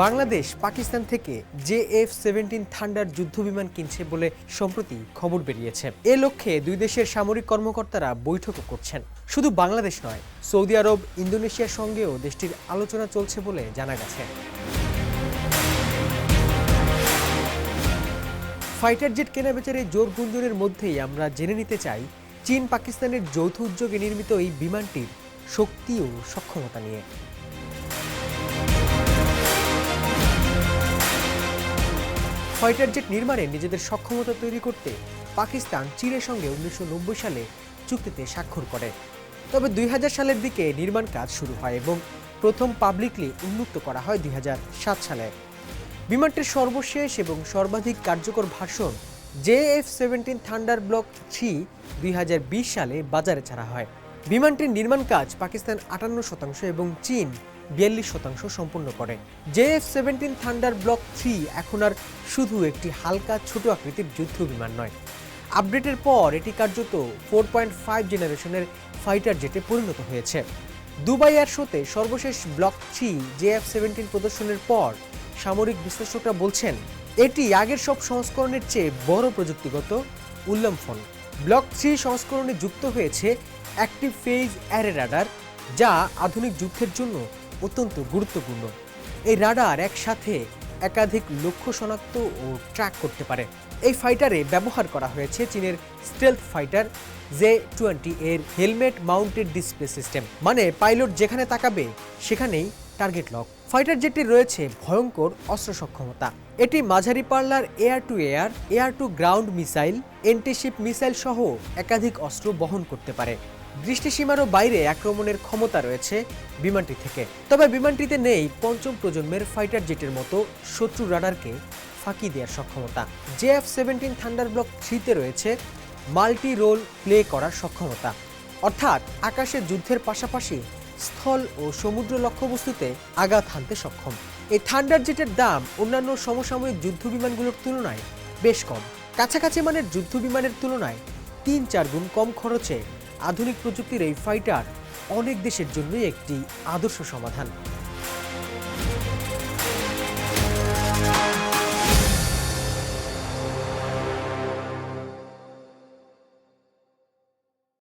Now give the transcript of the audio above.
বাংলাদেশ পাকিস্তান থেকে JF-17 thunder যুদ্ধবিমান কিনছে বলে সম্প্রতি খবর বেরিয়েছে। এ লক্ষ্যে দুই দেশের সামরিক কর্মকর্তারা বৈঠকও করছেন। শুধু বাংলাদেশ নয়, সৌদি আরব, ইন্দোনেশিয়ার সঙ্গেও দেশটির আলোচনা চলছে বলে জানা গেছে। ফাইটার জেট কেনাবেচারে জোর গুঞ্জনের মধ্যেই আমরা জেনে নিতে চাই চীন পাকিস্তানের যৌথ উদ্যোগে নির্মিত এই বিমানটির শক্তি ও সক্ষমতা নিয়ে। ফাইটার জেট নির্মাণে নিজেদের সক্ষমতা তৈরি করতে পাকিস্তান চীনের সঙ্গে 1990 সালে চুক্তিতে স্বাক্ষর করে। তবে 2000 সালের দিকে নির্মাণ কাজ শুরু হয় এবং প্রথম পাবলিকলি উন্মুক্ত করা হয় 2007 সালে। বিমানটির সর্বশেষ এবং সর্বাধিক কার্যকর ভার্সন JF-17 থান্ডার ব্লক 3 2020 সালে বাজারে ছাড়া হয়। বিমানটির নির্মাণ কাজ পাকিস্তান 58% এবং চীন 42% সম্পন্ন করে। JF-17 থান্ডার ব্লক 3 এখন আর শুধু একটি হালকা ছোট আকৃতির যুদ্ধ বিমান নয়, আপডেটের পর এটি কার্যত 4.5 জেনারেশনের ফাইটার জেটে পরিণত হয়েছে। দুবাই এয়ার শোতে সর্বশেষ ব্লক 3 JF-17 প্রদর্শনের পর সামরিক বিশ্লেষকরা বলছেন এটি আগের সব সংস্করণের চেয়ে বড় প্রযুক্তিগত উল্লম্ফন। ব্লক 3 সংস্করণে যুক্ত হয়েছে অ্যাক্টিভ ফেজ অ্যারে রাডার, যা আধুনিক যুদ্ধের জন্য অত্যন্ত গুরুত্বপূর্ণ। এই রাডার একসাথে একাধিক লক্ষ্য শনাক্ত ও ট্র্যাক করতে পারে। এই ফাইটারে ব্যবহার করা হয়েছে চীনের স্টেলথ ফাইটার J-20 এর হেলমেট মাউন্টেড ডিসপ্লে সিস্টেম, মানে পাইলট যেখানে তাকাবে সেখানেই টার্গেট লক। ফাইটার জেটটির রয়েছে ভয়ঙ্কর অস্ত্র সক্ষমতা। এটি মাঝারি পাল্লার air to air, air to ground missile, antiship missile সহ একাধিক অস্ত্র বহন করতে পারে। দৃষ্টিসীমারও বাইরে আক্রমণের ক্ষমতা রয়েছে বিমানটি থেকে। তবে বিমানটিতে নেই পঞ্চম প্রজন্মের ফাইটার জেটের মতো শত্রু রাডারকে ফাঁকি দেওয়ার সক্ষমতা। JF-17 থান্ডার ব্লক 3-তে রয়েছে মাল্টি রোল প্লে করার সক্ষমতা, অর্থাৎ আকাশে যুদ্ধের পাশাপাশি স্থল ও সমুদ্র লক্ষ্যবস্তুতে আঘাত হানতে সক্ষম। এই থান্ডার জেটের দাম অন্যান্য সমসাময়িক যুদ্ধ বিমানগুলোর তুলনায় বেশ কম। কাছাকাছি মানের যুদ্ধ বিমানের তুলনায় 3-4 গুণ কম খরচে আধুনিক প্রযুক্তির এই ফাইটার অনেক দেশের জন্যই একটি আদর্শ সমাধান।